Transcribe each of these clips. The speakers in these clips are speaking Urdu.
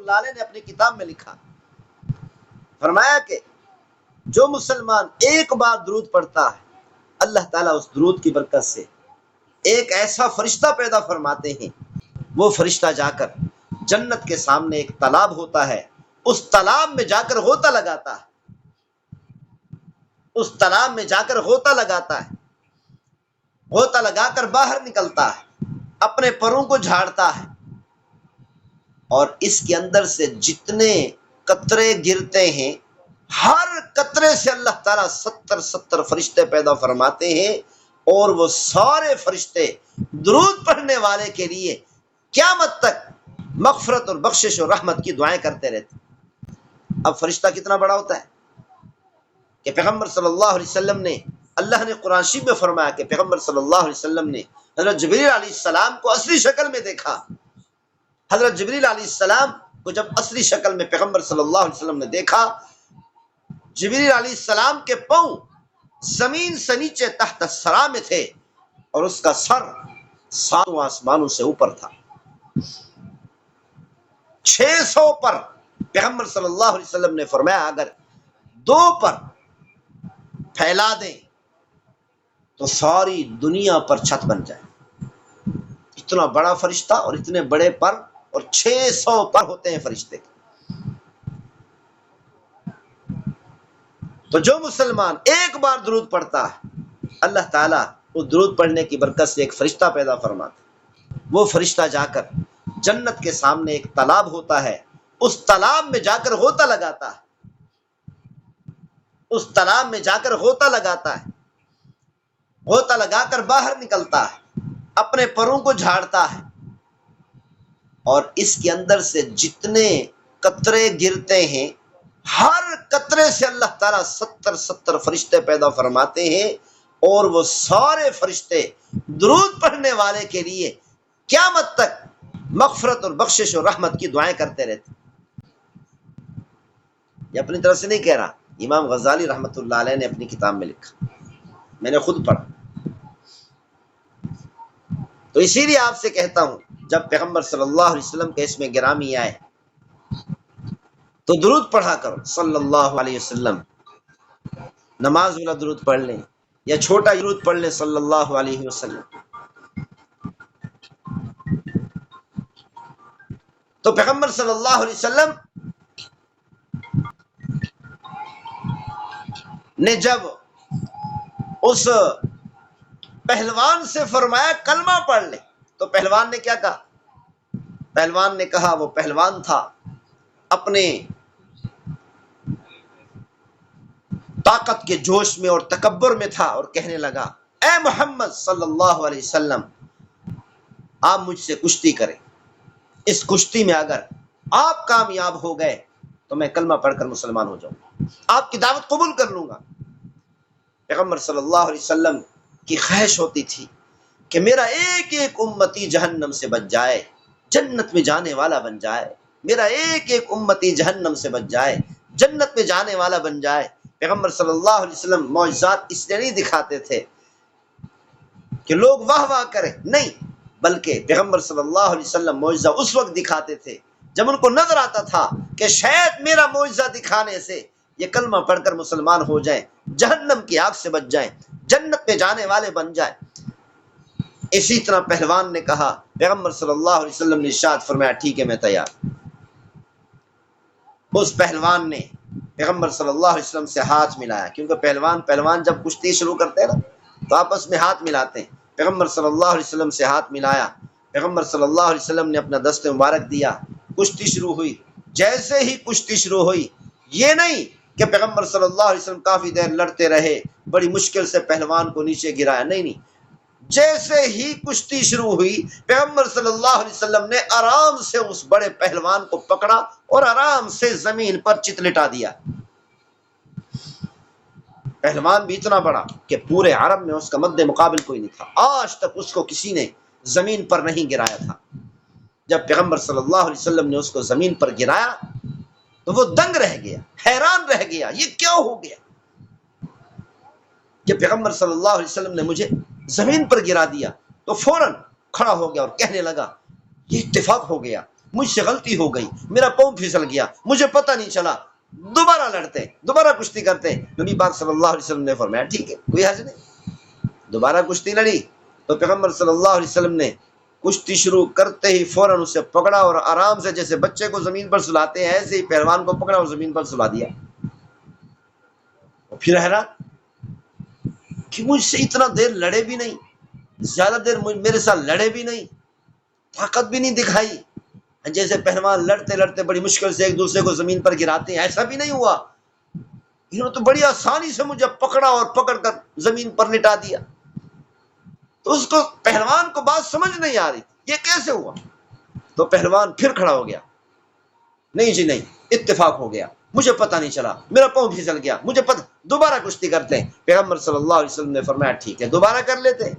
اللہ علیہ نے اپنی کتاب میں لکھا، فرمایا کہ جو مسلمان ایک بار درود پڑھتا ہے اللہ تعالیٰ اس درود کی برکت سے ایک ایسا فرشتہ پیدا فرماتے ہیں، وہ فرشتہ جا کر جنت کے سامنے ایک تالاب ہوتا ہے، اس تالاب میں جا کر غوطہ لگاتا ہے، اس تالاب میں جا کر غوطہ لگاتا ہے، غوطہ لگا کر باہر نکلتا ہے، اپنے پروں کو جھاڑتا ہے، اور اس کے اندر سے جتنے قطرے گرتے ہیں ہر قطرے سے اللہ تعالیٰ 70 فرشتے پیدا فرماتے ہیں، اور وہ سارے فرشتے درود پڑھنے والے کے لیے قیامت تک مغفرت اور بخشش اور رحمت کی دعائیں کرتے رہتے۔ اب فرشتہ کتنا بڑا ہوتا ہے کہ پیغمبر صلی اللہ علیہ وسلم نے، اللہ نے قرآن شریف میں فرمایا کہ پیغمبر صلی اللہ علیہ وسلم نے حضرت جبریل علیہ السلام کو اصلی شکل میں دیکھا۔ حضرت جبریل علیہ السلام کو جب اصلی شکل میں پیغمبر صلی اللہ علیہ وسلم نے دیکھا، جبریل علیہ السلام کے پاؤں زمین سے نیچے تحت الثری میں تھے، اور اس کا سر 7 آسمانوں سے اوپر تھا، 600 پر۔ پیغمبر صلی اللہ علیہ وسلم نے فرمایا اگر 2 پر پھیلا دیں تو ساری دنیا پر چھت بن جائے۔ اتنا بڑا فرشتہ اور اتنے بڑے پر، اور 600 پر ہوتے ہیں فرشتے۔ تو جو مسلمان ایک بار درود پڑھتا ہے اللہ تعالیٰ اس درود پڑھنے کی برکت سے ایک فرشتہ پیدا فرماتا ہے، وہ فرشتہ جا کر جنت کے سامنے ایک تالاب ہوتا ہے، اس تالاب میں جا کر غوطہ لگاتا ہے، اس تالاب میں جا کر غوطہ لگاتا ہے، غوطہ لگا کر باہر نکلتا ہے، اپنے پروں کو جھاڑتا ہے، اور اس کے اندر سے جتنے قطرے گرتے ہیں ہر قطرے سے اللہ تعالیٰ 70 فرشتے پیدا فرماتے ہیں، اور وہ سارے فرشتے درود پڑھنے والے کے لیے قیامت تک مغفرت اور بخشش اور رحمت کی دعائیں کرتے رہتے۔ یہ اپنی طرف سے نہیں کہہ رہا، امام غزالی رحمۃ اللہ علیہ نے اپنی کتاب میں لکھا، میں نے خود پڑھا۔ تو اسی لیے آپ سے کہتا ہوں جب پیغمبر صلی اللہ علیہ وسلم کے اسم گرامی آئے تو درود پڑھا کرو صلی اللہ علیہ وسلم۔ نماز والا درود پڑھ لیں یا چھوٹا درود پڑھ لیں صلی اللہ علیہ وسلم۔ تو پیغمبر صلی اللہ علیہ وسلم نے جب اس پہلوان سے فرمایا کلمہ پڑھ لے تو پہلوان نے کیا کہا؟ پہلوان نے کہا، وہ پہلوان تھا اپنے طاقت کے جوش میں اور تکبر میں تھا، اور کہنے لگا اے محمد صلی اللہ علیہ وسلم آپ مجھ سے کشتی کریں، اس کشتی میں اگر آپ کامیاب ہو گئے تو میں کلمہ پڑھ کر مسلمان ہو جاؤں گا، آپ کی دعوت قبول کر لوں گا۔ پیغمبر صلی اللہ علیہ وسلم کی خواہش ہوتی تھی کہ میرا ایک ایک امتی جہنم سے بچ جائے، جنت میں جانے والا بن جائے، میرا ایک ایک امتی جہنم سے بچ جائے، جنت میں جانے والا بن جائے۔ پیغمبر صلی اللہ علیہ وسلم معجزات اس لیے نہیں دکھاتے تھے کہ لوگ واہ واہ کریں، نہیں، بلکہ پیغمبر صلی اللہ علیہ وسلم معجزہ اس وقت دکھاتے تھے جب ان کو نظر آتا تھا کہ شاید میرا معجزہ دکھانے سے یہ کلمہ پڑھ کر مسلمان ہو جائیں، جہنم کی آگ سے بچ جائیں، جنت میں جانے والے بن جائیں۔ اسی طرح پہلوان نے کہا، پیغمبر صلی اللہ علیہ وسلم نے ارشاد فرمایا ٹھیک ہے میں تیار۔ اس پہلوان نے پیغمبر صلی اللہ علیہ وسلم سے ہاتھ ملایا، کیونکہ پہلوان جب کشتی شروع کرتے ہیں نا تو آپس میں ہاتھ ملاتے ہیں۔ پیغمبر صلی اللہ علیہ وسلم سے ہاتھ ملایا، پیغمبر صلی اللہ علیہ وسلم نے اپنا دست مبارک دیا، کشتی شروع ہوئی۔ جیسے ہی کشتی شروع ہوئی، یہ نہیں کہ پیغمبر صلی اللہ علیہ وسلم کافی دیر لڑتے رہے، بڑی مشکل سے پہلوان کو نیچے گرایا، نہیں، جیسے ہی کشتی شروع ہوئی پیغمبر صلی اللہ علیہ وسلم نے آرام سے اس بڑے پہلوان کو پکڑا اور آرام سے زمین پر چت لٹا دیا۔ پہلوان بھی اتنا بڑا کہ پورے عرب میں اس کا مد مقابل کوئی نہیں تھا، آج تک اس کو کسی نے زمین پر نہیں گرایا تھا۔ جب پیغمبر صلی اللہ علیہ وسلم نے اس کو زمین پر گرایا تو وہ دنگ رہ گیا، حیران رہ گیا، یہ کیا ہو گیا کہ پیغمبر صلی اللہ علیہ وسلم نے مجھے زمین پر گرا دیا؟ تو فوراً کھڑا ہو گیا اور کہنے لگا یہ اتفاق ہو گیا، مجھ سے غلطی ہو گئی، میرا پاؤں پھسل گیا، مجھے پتہ نہیں چلا، دوبارہ لڑتے، دوبارہ کشتی کرتے۔ نبی پاک صلی اللہ علیہ وسلم نے فرمایا ٹھیک ہے، کوئی حرج نہیں۔ دوبارہ کشتی لڑی تو پیغمبر صلی اللہ علیہ وسلم نے کشتی شروع کرتے ہی فوراً اسے پکڑا اور آرام سے جیسے بچے کو زمین پر سلاتے ہیں ایسے ہی پہلوان کو پکڑا اور زمین پر سلا دیا۔ اور پھر حیران کہ مجھ سے اتنا دیر لڑے بھی نہیں، زیادہ دیر میرے ساتھ لڑے بھی نہیں، طاقت بھی نہیں دکھائی، جیسے پہلوان لڑتے لڑتے بڑی مشکل سے ایک دوسرے کو زمین پر گراتے ہیں ایسا بھی نہیں ہوا، انہوں نے تو بڑی آسانی سے مجھے پکڑا اور پکڑ کر زمین پر لٹا دیا۔ تو اس کو پہلوان کو بات سمجھ نہیں آ رہی یہ کیسے ہوا۔ تو پہلوان پھر کھڑا ہو گیا، نہیں جی نہیں، اتفاق ہو گیا، مجھے پتہ نہیں چلا، میرا پاؤں پھسل گیا، مجھے پتہ، دوبارہ کشتی کرتے ہیں۔ پیغمبر صلی اللہ علیہ وسلم نے فرمایا ٹھیک ہے، دوبارہ کر لیتے ہیں۔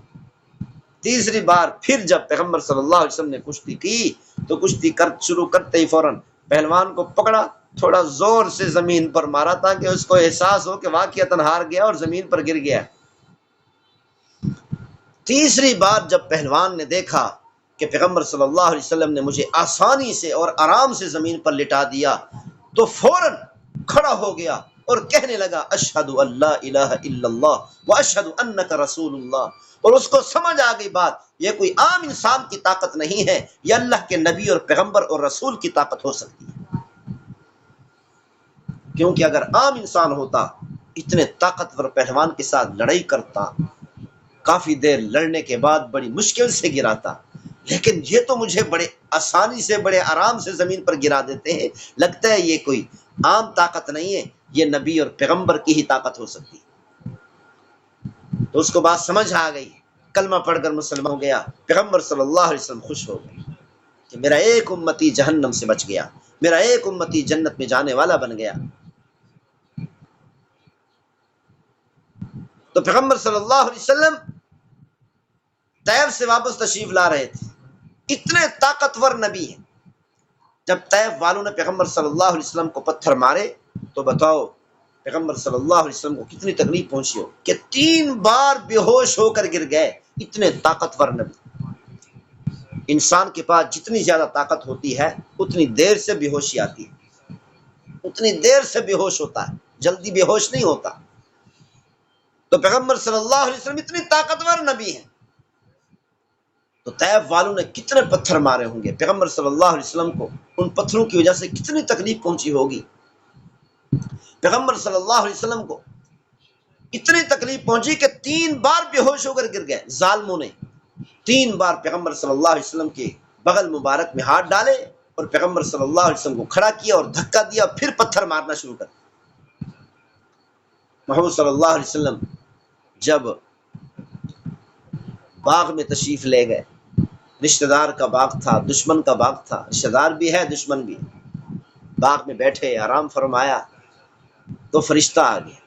تیسری بار پھر جب پیغمبر صلی اللہ علیہ وسلم نے کشتی کی تو کشتی شروع کرتے ہی فوراً پہلوان کو پکڑا، تھوڑا زور سے زمین پر مارا تاکہ اس کو احساس ہو کہ واقعتاً ہار گیا اور زمین پر گر گیا۔ تیسری بار جب پہلوان نے دیکھا کہ پیغمبر صلی اللہ علیہ وسلم نے مجھے آسانی سے اور آرام سے زمین پر لٹا دیا تو فوراً کھڑا ہو گیا اور کہنے لگا اشہد ان لا الہ الا اللہ واشہد انک رسول اللہ۔ اور اس کو سمجھ آ گئی بات، یہ کوئی عام انسان کی طاقت نہیں ہے، یہ اللہ کے نبی اور پیغمبر اور رسول کی طاقت ہو سکتی ہے۔ کیونکہ اگر عام انسان ہوتا، اتنے طاقتور پہلوان کے ساتھ لڑائی کرتا، کافی دیر لڑنے کے بعد بڑی مشکل سے گراتا، لیکن یہ تو مجھے بڑے آسانی سے بڑے آرام سے زمین پر گرا دیتے ہیں، لگتا ہے یہ کوئی عام طاقت نہیں ہے، یہ نبی اور پیغمبر کی ہی طاقت ہو سکتی ہے۔ تو اس کو بات سمجھ آ گئی، کلمہ پڑھ کر مسلمان ہو گیا۔ پیغمبر صلی اللہ علیہ وسلم خوش ہو گئے کہ میرا ایک امتی جہنم سے بچ گیا، میرا ایک امتی جنت میں جانے والا بن گیا۔ تو پیغمبر صلی اللہ علیہ وسلم طیف سے واپس تشریف لا رہے تھے، اتنے طاقتور نبی ہیں۔ جب طیف والوں نے پیغمبر صلی اللہ علیہ وسلم کو پتھر مارے تو بتاؤ پیغمبر صلی اللہ علیہ وسلم کو کتنی تکلیف پہنچی ہو کہ 3 بار بے ہوش ہو کر گر گئے۔ اتنے طاقتور نبی، انسان کے پاس جتنی زیادہ طاقت ہوتی ہے اتنی دیر سے بے ہوشی آتی ہے، اتنی دیر سے بے ہوش ہوتا ہے، جلدی بے ہوش نہیں ہوتا۔ تو پیغمبر صلی اللہ علیہ وسلم اتنی طاقتور نبی ہیں، تو طیف والوں نے کتنے پتھر مارے ہوں گے پیغمبر صلی اللہ علیہ وسلم کو، ان پتھروں کی وجہ سے کتنی تکلیف پہنچی ہوگی۔ پیغمبر صلی اللہ علیہ وسلم کو اتنی تکلیف پہنچی کہ 3 بار بے ہوش ہو کر گر گئے۔ ظالموں نے 3 بار پیغمبر صلی اللہ علیہ وسلم کے بغل مبارک میں ہاتھ ڈالے اور پیغمبر صلی اللہ علیہ وسلم کو کھڑا کیا اور دھکا دیا، پھر پتھر مارنا شروع کر۔ محمد صلی اللہ علیہ وسلم جب باغ میں تشریف لے گئے، رشتہ دار کا باغ تھا، دشمن کا باغ تھا، رشتہ دار بھی ہے دشمن بھی ہے، باغ میں بیٹھے آرام فرمایا تو فرشتہ آ گیا،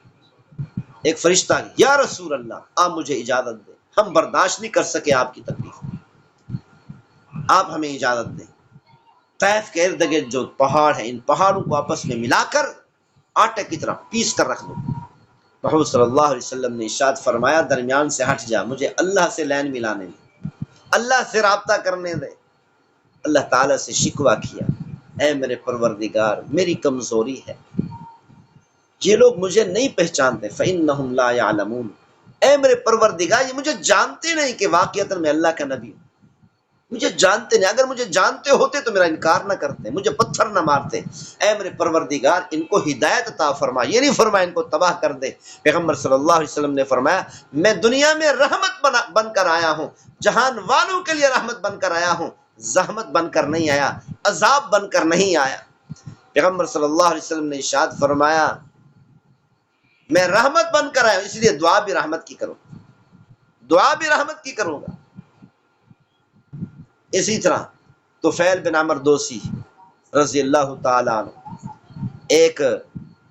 ایک فرشتہ آ گیا، یا رسول اللہ آپ مجھے اجازت دیں، ہم برداشت نہیں کر سکے آپ کی تکلیف، آپ ہمیں اجازت دیں۔ طیف کے ارد گرد جو پہاڑ ہیں ان پہاڑوں کو آپس میں ملا کر آٹے کی طرح پیس کر رکھ دو۔ محمد صلی اللہ علیہ وسلم نے ارشاد فرمایا درمیان سے ہٹ جا، مجھے اللہ سے لین ملانے دے، اللہ سے رابطہ کرنے دے۔ اللہ تعالیٰ سے شکوہ کیا، اے میرے پروردگار میری کمزوری ہے، یہ لوگ مجھے نہیں پہچانتے، فَإِنَّهُمْ لَا يَعْلَمُونَ، اے میرے پروردگار یہ مجھے جانتے نہیں کہ واقعتاً میں اللہ کا نبی ہوں، مجھے جانتے نہیں، اگر مجھے جانتے ہوتے تو میرا انکار نہ کرتے، مجھے پتھر نہ مارتے، اے میرے پروردگار ان کو ہدایت عطا فرما، یہ نہیں فرمایا ان کو تباہ کر دے۔ پیغمبر صلی اللہ علیہ وسلم نے فرمایا میں دنیا میں رحمت بن کر آیا ہوں، جہان والوں کے لیے رحمت بن کر آیا ہوں، زحمت بن کر نہیں آیا، عذاب بن کر نہیں آیا۔ پیغمبر صلی اللہ علیہ وسلم نے ارشاد فرمایا میں رحمت بن کر آیا ہوں، اس لیے دعا بھی رحمت کی کروں، دعا بھی رحمت کی کروں گا۔ اسی طرح طفیل بن عمرو دوسی رضی اللہ تعالیٰ عنہ ایک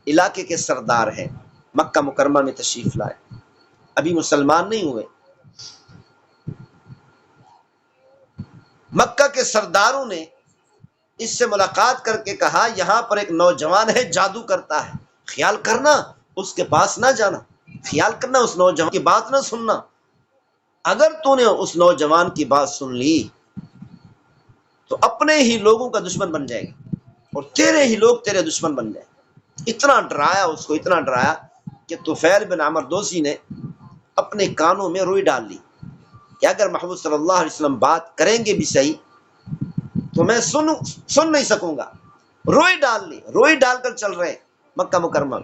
علاقے کے سردار ہیں، مکہ مکرمہ میں تشریف لائے، ابھی مسلمان نہیں ہوئے۔ مکہ کے سرداروں نے اس سے ملاقات کر کے کہا یہاں پر ایک نوجوان ہے جادو کرتا ہے، خیال کرنا اس کے پاس نہ جانا، خیال کرنا اس نوجوان کی بات نہ سننا، اگر تو نے اس نوجوان کی بات سن لی تو اپنے ہی لوگوں کا دشمن بن جائے گا اور تیرے ہی لوگ تیرے دشمن بن جائیں۔ اتنا ڈرایا اس کو، اتنا ڈرایا کہ طفیل بن عمر دوسی نے اپنے کانوں میں روئی ڈال لی کہ اگر محمود صلی اللہ علیہ وسلم بات کریں گے بھی صحیح تو میں سن نہیں سکوں گا۔ روئی ڈال لی، روئی ڈال کر چل رہے مکہ مکرمہ۔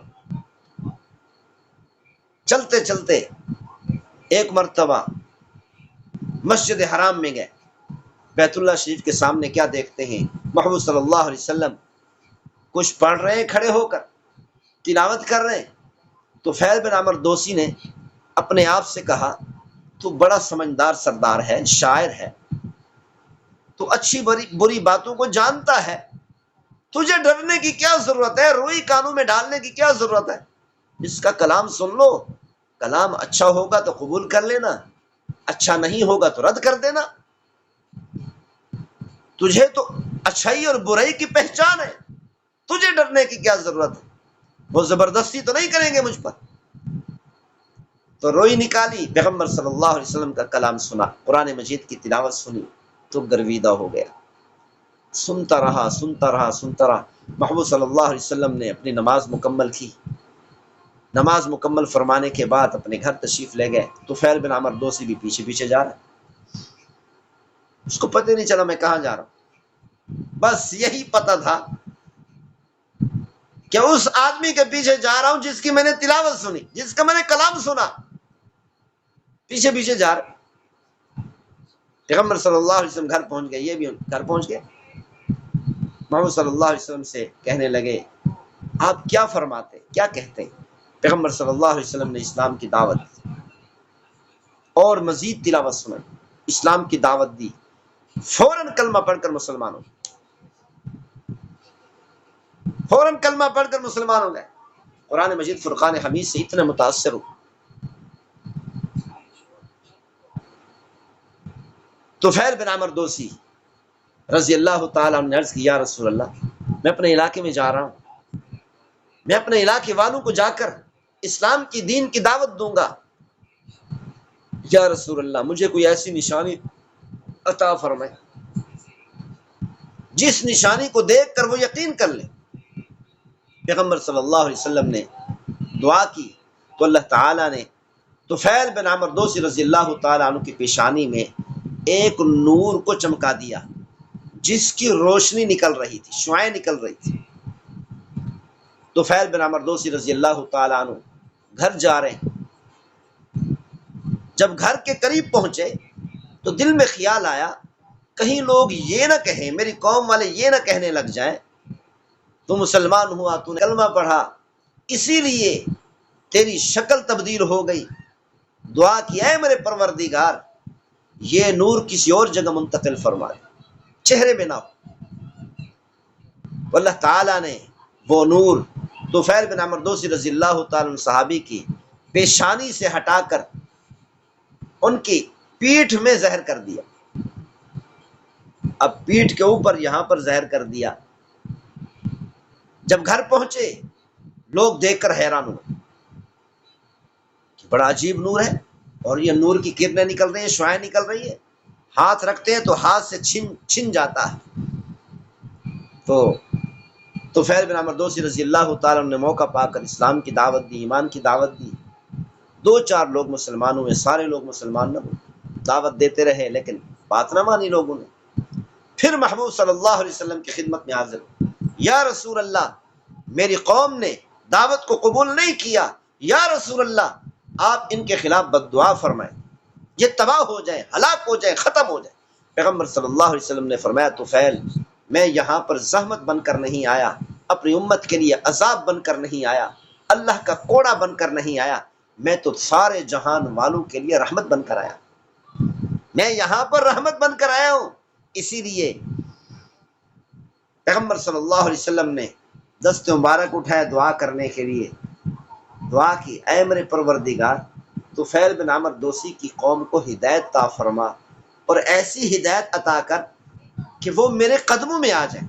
چلتے چلتے ایک مرتبہ مسجد حرام میں گئے، بیت اللہ شریف کے سامنے کیا دیکھتے ہیں؟ محمود صلی اللہ علیہ وسلم کچھ پڑھ رہے ہیں، کھڑے ہو کر تلاوت کر رہے ہیں۔ تو طفیل بن عمر دوسی نے اپنے آپ سے کہا تو بڑا سمجھدار سردار ہے، شاعر ہے، تو اچھی بری باتوں کو جانتا ہے، تجھے ڈرنے کی کیا ضرورت ہے؟ روئی کانوں میں ڈالنے کی کیا ضرورت ہے؟ اس کا کلام سن لو، کلام اچھا ہوگا تو قبول کر لینا، اچھا نہیں ہوگا تو رد کر دینا۔ تجھے تو اچھائی اور برائی کی پہچان ہے، تجھے ڈرنے کی کیا ضرورت ہے؟ وہ زبردستی تو نہیں کریں گے مجھ پر۔ تو روئی نکالی، پیغمبر صلی اللہ علیہ وسلم کا کلام سنا، قرآن مجید کی تلاوت سنی تو گرویدہ ہو گیا۔ سنتا رہا سنتا رہا سنتا رہا۔ محمود صلی اللہ علیہ وسلم نے اپنی نماز مکمل کی، نماز مکمل فرمانے کے بعد اپنے گھر تشریف لے گئے۔ طفیل بن عمر دوسی بھی پیچھے پیچھے جا رہا ہے، اس کو پتہ نہیں چلا میں کہاں جا رہا ہوں، بس یہی پتہ تھا کہ اس آدمی کے پیچھے جا رہا ہوں جس کی میں نے تلاوت سنی، جس کا میں نے کلام سنا، پیچھے پیچھے جا رہا۔ پیغمبر صلی اللہ علیہ وسلم گھر پہنچ گئے، یہ بھی گھر پہنچ گئے۔ محمد صلی اللہ علیہ وسلم سے کہنے لگے آپ کیا فرماتے، کیا کہتے ہیں؟ پیغمبر صلی اللہ علیہ وسلم نے اسلام کی دعوت دی اور مزید تلاوت سنائی، اسلام کی دعوت دی، فوراً کلمہ پڑھ کر مسلمان ہو گئے، فوراً کلمہ پڑھ کر مسلمان ہو گئے۔ قرآن مجید فرقان حمید سے اتنے متاثر ہو۔ طفیل بن عمر دوسی رضی اللہ تعالیٰ عنہ نے عرض کی یا رسول اللہ، میں اپنے علاقے میں جا رہا ہوں، میں اپنے علاقے والوں کو جا کر اسلام کی دین کی دعوت دوں گا، یا رسول اللہ مجھے کوئی ایسی نشانی عطا فرمائے جس نشانی کو دیکھ کر وہ یقین کر لے۔ پیغمبر صلی اللہ علیہ وسلم نے دعا کی تو اللہ تعالیٰ نے طفیل بن عمر دوسی رضی اللہ تعالیٰ عنہ کی پیشانی میں ایک نور کو چمکا دیا جس کی روشنی نکل رہی تھی، شعاعیں نکل رہی تھی۔ طفیل بن عمر دوسی رضی اللہ تعالیٰ عنہ گھر جا رہے ہیں، جب گھر کے قریب پہنچے تو دل میں خیال آیا کہیں لوگ یہ نہ کہیں، میری قوم والے یہ نہ کہنے لگ جائیں تو مسلمان ہوا، تو نے کلمہ پڑھا، اسی لیے تیری شکل تبدیل ہو گئی۔ دعا کی اے میرے پروردگار یہ نور کسی اور جگہ منتقل فرما دے، چہرے میں نہ ہو۔ اللہ تعالیٰ نے وہ نور طفیل بن عمر دوسی رضی اللہ تعالیٰ عنہ صحابی کی پیشانی سے ہٹا کر ان کی پیٹھ میں زہر کر دیا۔ اب پیٹھ کے اوپر یہاں پر زہر کر دیا۔ جب گھر پہنچے لوگ دیکھ کر حیران ہوئے کہ بڑا عجیب نور ہے، اور یہ نور کی کرنیں نکل رہی ہیں، شعاعیں نکل رہی ہیں، ہاتھ رکھتے ہیں تو ہاتھ سے چھن جاتا ہے۔ تو طفیل بن عمر دوسی رضی اللہ تعالیٰ نے موقع پا کر اسلام کی دعوت دی، ایمان کی دعوت دی۔ 2-4 لوگ مسلمان ہوئے، سارے لوگ مسلمان نہ ہوئے، دعوت دیتے رہے لیکن بات نہ مانی لوگوں نے۔ پھر محمود صلی اللہ علیہ وسلم کی خدمت میں حاضر، یا رسول اللہ میری قوم نے دعوت کو قبول نہیں کیا، یا رسول اللہ آپ ان کے خلاف بد دعا فرمائیں، یہ تباہ ہو جائیں، ہلاک ہو جائیں، ختم ہو جائیں۔ پیغمبر صلی اللہ علیہ وسلم نے فرمایا طفیل میں یہاں پر زحمت بن کر نہیں آیا، اپنی امت کے لیے عذاب بن کر نہیں آیا، اللہ کا کوڑا بن کر نہیں آیا، میں تو سارے جہان والوں کے لیے رحمت بن کر آیا، میں یہاں پر رحمت بن کر آیا ہوں۔ اسی لیے پیغمبر صلی اللہ علیہ وسلم نے دست مبارک اٹھایا دعا کرنے کے لیے، دعا کی اے میرے پروردگار طفیل بن عمر دوسی کی قوم کو ہدایت عطا فرما، اور ایسی ہدایت عطا کر کہ وہ میرے قدموں میں آ جائیں۔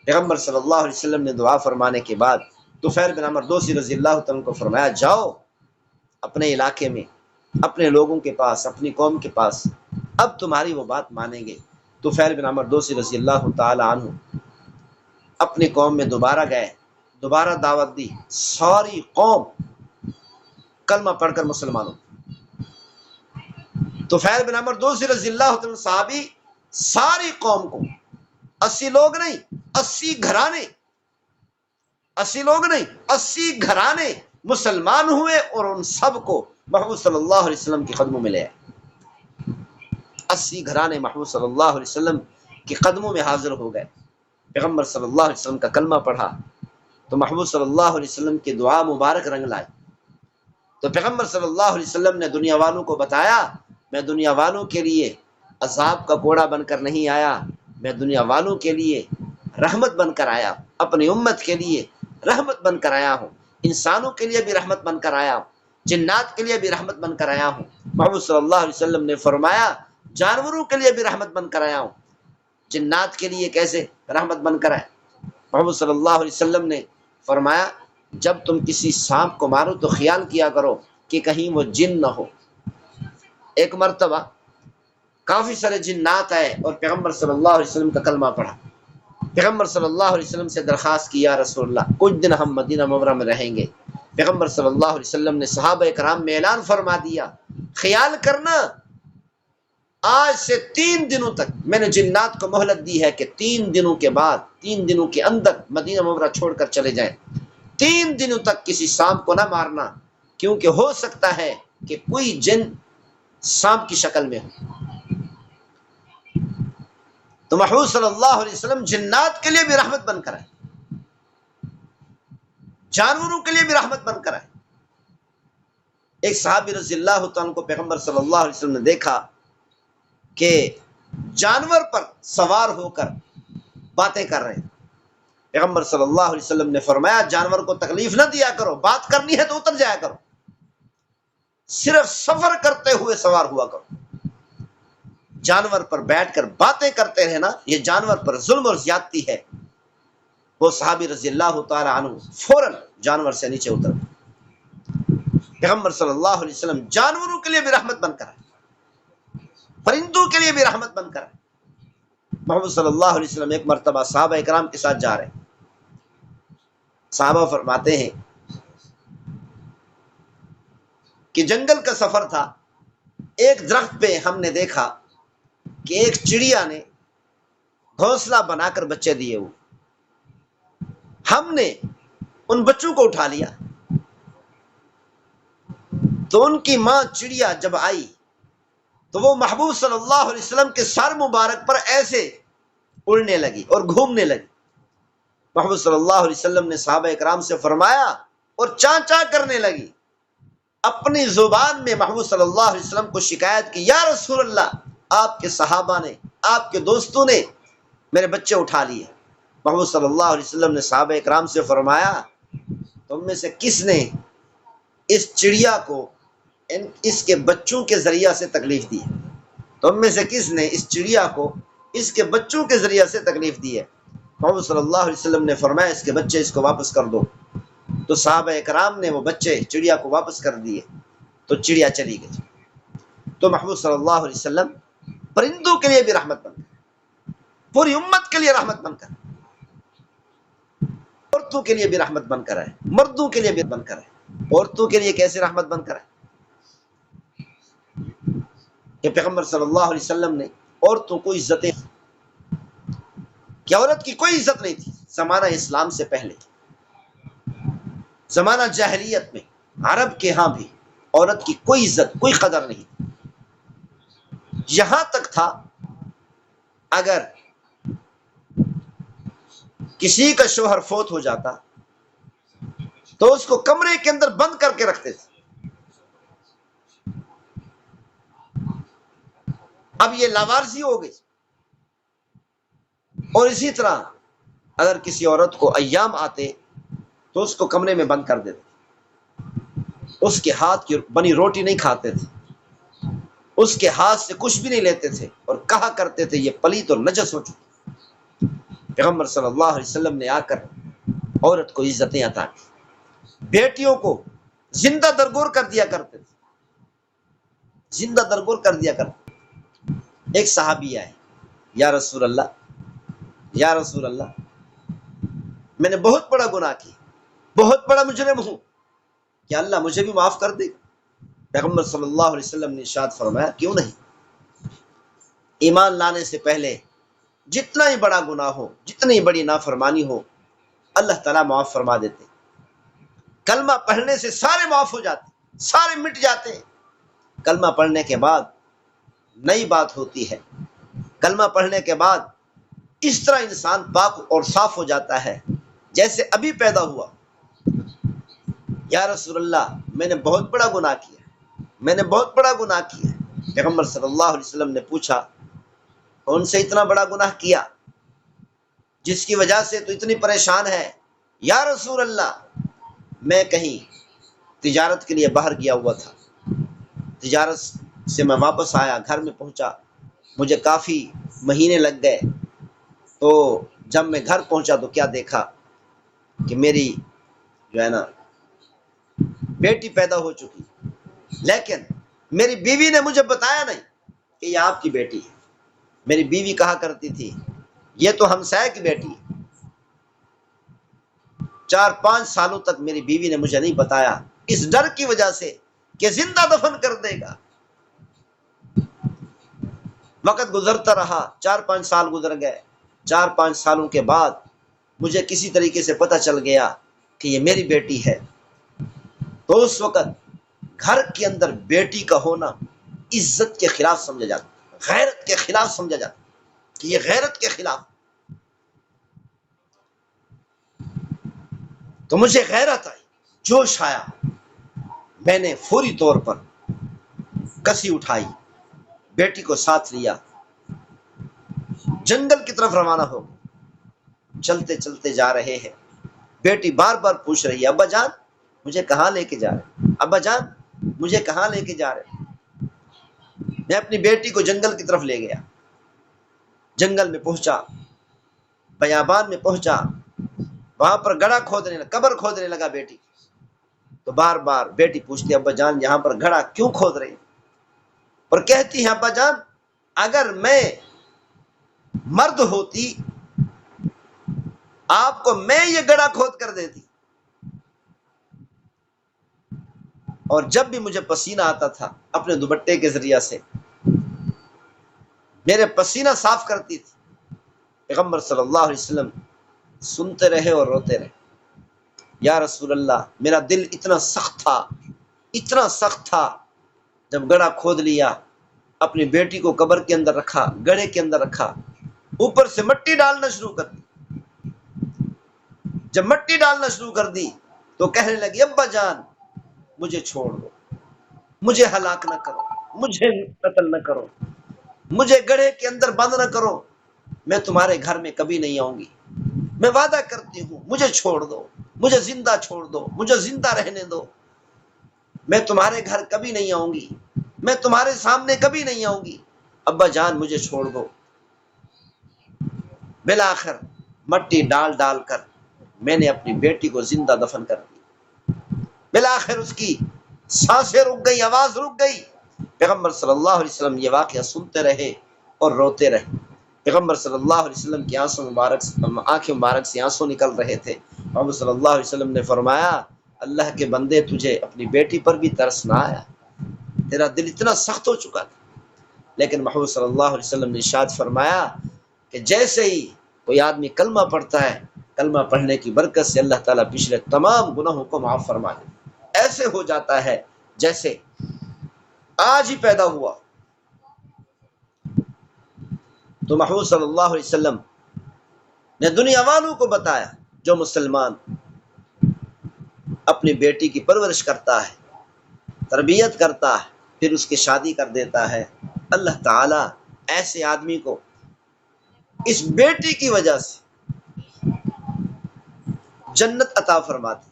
پیغمبر صلی اللہ علیہ وسلم نے دعا فرمانے کے بعد طفیل بن عمر دوسی رضی اللہ تعالیٰ کو فرمایا جاؤ اپنے علاقے میں، اپنے لوگوں کے پاس، اپنی قوم کے پاس، اب تمہاری وہ بات مانیں گے۔ طفیل بن عمرو دوسی رضی اللہ تعالی عنہ اپنی قوم میں دوبارہ گئے، دوبارہ دعوت دی، ساری قوم کلمہ پڑھ کر مسلمانوں۔ طفیل بن عمرو دوسی رضی اللہ تعالی صحابی ساری قوم کو، 80 لوگ نہیں، 80 گھرانے، 80 لوگ نہیں، 80 گھرانے مسلمان ہوئے، اور ان سب کو محمود صلی اللہ علیہ وسلم کے قدموں میں لے آئے۔ 80 گھرانے محمود صلی اللہ علیہ وسلم کے قدموں میں حاضر ہو گئے۔ پیغمبر صلی اللہ علیہ وسلم کا کلمہ پڑھا تو محمود صلی اللہ علیہ وسلم کی دعا مبارک رنگ لائی۔ تو پیغمبر صلی اللہ علیہ وسلم نے دنیا والوں کو بتایا، میں دنیا والوں کے لیے عذاب کا کوڑا بن کر نہیں آیا، میں دنیا والوں کے لیے رحمت بن کر آیا، اپنی امت کے لیے رحمت بن کر آیا ہوں، انسانوں کے لیے بھی رحمت بن کر آیا ہوں، جنات کے لیے بھی رحمت بن کر آیا ہوں۔ محمود صلی اللہ علیہ وسلم نے فرمایا جانوروں کے لیے بھی رحمت بن کر آیا ہوں، جنات کے لیے کیسے رحمت بن کر آئے؟ محمد صلی اللہ علیہ وسلم نے فرمایا جب تم کسی سانپ کو مارو تو خیال کیا کرو کہ کہیں وہ جن نہ ہو۔ ایک مرتبہ کافی سارے جنات آئے اور پیغمبر صلی اللہ علیہ وسلم کا کلمہ پڑھا۔ پیغمبر صلی اللہ علیہ وسلم سے درخواست کی، یا رسول اللہ کچھ دن ہم مدینہ منورہ میں رہیں گے۔ پیغمبر صلی اللہ علیہ وسلم نے صحابہ کرام میں اعلان فرما دیا، خیال کرنا آج سے 3 دنوں تک میں نے جنات کو مہلت دی ہے کہ 3 دنوں کے بعد، 3 دنوں کے اندر مدینہ منورہ چھوڑ کر چلے جائیں۔ 3 دنوں تک کسی سانپ کو نہ مارنا، کیونکہ ہو سکتا ہے کہ کوئی جن سانپ کی شکل میں ہو۔ تو محمود صلی اللہ علیہ وسلم جنات کے لیے بھی رحمت بن کر آئے، جانوروں کے لیے بھی رحمت بن کر آئے۔ ایک صحابی رضی اللہ تعالیٰ کو پیغمبر صلی اللہ علیہ وسلم نے دیکھا کہ جانور پر سوار ہو کر باتیں کر رہے ہیں۔ پیغمبر صلی اللہ علیہ وسلم نے فرمایا جانور کو تکلیف نہ دیا کرو، بات کرنی ہے تو اتر جایا کرو، صرف سفر کرتے ہوئے سوار ہوا کرو۔ جانور پر بیٹھ کر باتیں کرتے رہنا یہ جانور پر ظلم اور زیادتی ہے۔ وہ صحابی رضی اللہ تعالی عنہ فوراً جانور سے نیچے اتر گئے۔ پیغمبر صلی اللہ علیہ وسلم جانوروں کے لیے بھی رحمت بن کر آئے، پرندوں کے لیے بھی رحمت بن کر آئے۔ محمد صلی اللہ علیہ وسلم ایک مرتبہ صحابہ اکرام کے ساتھ جا رہے ہیں۔ صحابہ فرماتے ہیں کہ جنگل کا سفر تھا، ایک درخت پہ ہم نے دیکھا کہ ایک چڑیا نے گھونسلہ بنا کر بچے دیے ہوئے، ہم نے ان بچوں کو اٹھا لیا۔ تو ان کی ماں چڑیا جب آئی تو وہ محبوب صلی اللہ علیہ وسلم کے سر مبارک پر ایسے اڑنے لگی اور گھومنے لگی۔ محمد صلی اللہ علیہ وسلم نے صحابہ اکرام سے فرمایا اور چاں چاں کرنے لگی۔ اپنی زبان میں محمد صلی اللہ علیہ وسلم کو شکایت کی، یا رسول اللہ آپ کے صحابہ نے، آپ کے دوستوں نے میرے بچے اٹھا لیے۔ محمد صلی اللہ علیہ وسلم نے صحابہ اکرام سے فرمایا تم میں سے کس نے اس چڑیا کو اس کے بچوں کے ذریعہ سے تکلیف دی ہے؟ تم میں سے کس نے اس چڑیا کو اس کے بچوں کے ذریعہ سے تکلیف دی ہے؟ محمد صلی اللہ علیہ وسلم نے فرمایا اس کے بچے اس کو واپس کر دو۔ تو صحابہ اکرام نے وہ بچے چڑیا کو واپس کر دیے تو چڑیا چلی گئی۔ تو محمد صلی اللہ علیہ وسلم پرندوں کے لیے بھی رحمت بن کر، پوری امت کے لیے رحمت بن کر، عورتوں کے لیے بھی رحمت بن کر آئے، مردوں کے لیے بھی بن کر آئے۔ عورتوں کے لیے کیسے رحمت بن کر آئے کہ پیغمبر صلی اللہ علیہ وسلم نے عورتوں کو عزتیں، کہ عورت کی کوئی عزت نہیں تھی زمانہ اسلام سے پہلے، زمانہ جاہلیت میں عرب کے ہاں بھی عورت کی کوئی عزت، کوئی قدر نہیں۔ یہاں تک تھا اگر کسی کا شوہر فوت ہو جاتا تو اس کو کمرے کے اندر بند کر کے رکھتے تھے۔ اب یہ لاوارثی ہو گئی۔ اور اسی طرح اگر کسی عورت کو ایام آتے تو اس کو کمرے میں بند کر دیتے، اس کے ہاتھ کی بنی روٹی نہیں کھاتے تھے، اس کے ہاتھ سے کچھ بھی نہیں لیتے تھے، اور کہا کرتے تھے یہ پلیت اور نجس ہو چکی۔ پیغمبر صلی اللہ علیہ وسلم نے آ کر عورت کو عزتیں عطا کی، بیٹیوں کو زندہ درگور کر دیا کرتے تھے، زندہ درگور کر دیا کرتے۔ ایک صحابی آئے یا رسول اللہ، یا رسول اللہ، میں نے بہت بڑا گناہ کیا، بہت بڑا مجرم ہوں، کیا اللہ مجھے بھی معاف کر دے گا؟ پیغمبر صلی اللہ علیہ وسلم نے ارشاد فرمایا کیوں نہیں، ایمان لانے سے پہلے جتنا ہی بڑا گناہ ہو، جتنی بڑی نافرمانی ہو، اللہ تعالیٰ معاف فرما دیتے۔ کلمہ پڑھنے سے سارے معاف ہو جاتے، سارے مٹ جاتے ہیں۔ کلمہ پڑھنے کے بعد نئی بات ہوتی ہے، کلمہ پڑھنے کے بعد اس طرح انسان پاک اور صاف ہو جاتا ہے جیسے ابھی پیدا ہوا۔ یا رسول اللہ، میں نے بہت بڑا گناہ کیا، میں نے بہت بڑا گناہ کیا۔ پیغمبر صلی اللہ علیہ وسلم نے پوچھا کون سے اتنا بڑا گناہ کیا جس کی وجہ سے تو اتنی پریشان ہے؟ یا رسول اللہ، میں کہیں تجارت کے لیے باہر گیا ہوا تھا، تجارت سے میں واپس آیا، گھر میں پہنچا، مجھے کافی مہینے لگ گئے، تو جب میں گھر پہنچا تو کیا دیکھا کہ میری جو ہے نا بیٹی پیدا ہو چکی، لیکن میری بیوی نے مجھے بتایا نہیں کہ یہ آپ کی بیٹی ہے۔ میری بیوی کہا کرتی تھی یہ تو ہمسائے کی بیٹی ہے۔ 4-5 سالوں تک میری بیوی نے مجھے نہیں بتایا، اس ڈر کی وجہ سے کہ زندہ دفن کر دے گا۔ وقت گزرتا رہا، 4-5 سال گزر گئے، 4-5 سالوں کے بعد مجھے کسی طریقے سے پتہ چل گیا کہ یہ میری بیٹی ہے۔ تو اس وقت گھر کے اندر بیٹی کا ہونا عزت کے خلاف سمجھا جاتا، غیرت کے خلاف سمجھا جاتا کہ یہ غیرت کے خلاف۔ تو مجھے غیرت آئی، جوش آیا، میں نے فوری طور پر کسی اٹھائی، بیٹی کو ساتھ لیا، جنگل کی طرف روانہ ہو گئے۔ چلتے چلتے جا رہے ہیں، بیٹی بار بار پوچھ رہی ہے ابا جان مجھے کہاں لے کے جا رہے، ابا جان مجھے کہاں لے کے جا رہے۔ میں اپنی بیٹی کو جنگل کی طرف لے گیا، جنگل میں پہنچا، بیابان میں پہنچا، وہاں پر گڑھا کھودنے لگا، قبر کھودنے لگا بیٹی۔ تو بار بار بیٹی پوچھتی ابا جان یہاں پر گڑھا کیوں کھود رہی، اور کہتی ہے ابا جان اگر میں مرد ہوتی آپ کو میں یہ گڑھا کھود کر دیتی، اور جب بھی مجھے پسینہ آتا تھا اپنے دوپٹے کے ذریعہ سے میرے پسینہ صاف کرتی تھی۔ پیغمبر صلی اللہ علیہ وسلم سنتے رہے اور روتے رہے۔ یا رسول اللہ، میرا دل اتنا سخت تھا، اتنا سخت تھا، جب گڑھا کھود لیا، اپنی بیٹی کو قبر کے اندر رکھا، گڑھے کے اندر رکھا، اوپر سے مٹی ڈالنا شروع کر دی۔ جب مٹی ڈالنا شروع کر دی تو کہنے لگی ابا جان مجھے چھوڑ دو، مجھے ہلاک نہ کرو، مجھے قتل نہ کرو، مجھے گڑھے کے اندر بند نہ کرو، میں تمہارے گھر میں کبھی نہیں آؤں گی، میں وعدہ کرتی ہوں، مجھے چھوڑ دو، مجھے زندہ چھوڑ دو، مجھے زندہ رہنے دو، میں تمہارے گھر کبھی نہیں آؤں گی، میں تمہارے سامنے کبھی نہیں آؤں گی، ابا جان مجھے چھوڑ دو۔ بالآخر مٹی ڈال ڈال کر میں نے اپنی بیٹی کو زندہ دفن کر دی۔ بالآخر اس کی سانسیں رک گئی، آواز رک گئی۔ پیغمبر صلی اللہ علیہ وسلم یہ واقعہ سنتے رہے اور روتے رہے۔ پیغمبر صلی اللہ علیہ وسلم کی آنکھیں مبارک سے آنسو نکل رہے تھے۔ محمد صلی اللہ علیہ وسلم نے فرمایا اللہ کے بندے تجھے اپنی بیٹی پر بھی ترس نہ آیا، تیرا دل اتنا سخت ہو چکا تھا۔ لیکن محمد صلی اللہ علیہ وسلم نے ارشاد فرمایا کہ جیسے ہی کوئی آدمی کلمہ پڑھتا ہے، کلمہ پڑھنے کی برکت سے اللہ تعالیٰ پچھلے تمام گناہوں کو معاف فرما دے، ایسے ہو جاتا ہے جیسے آج ہی پیدا ہوا۔ تو محمد صلی اللہ علیہ وسلم نے دنیا والوں کو بتایا جو مسلمان اپنی بیٹی کی پرورش کرتا ہے، تربیت کرتا ہے، پھر اس کی شادی کر دیتا ہے، اللہ تعالیٰ ایسے آدمی کو اس بیٹی کی وجہ سے جنت عطا فرماتے۔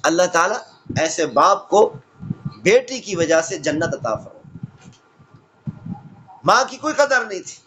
اللہ تعالیٰ ایسے باپ کو بیٹی کی وجہ سے جنت عطا فرماتے۔ ماں کی کوئی قدر نہیں تھی،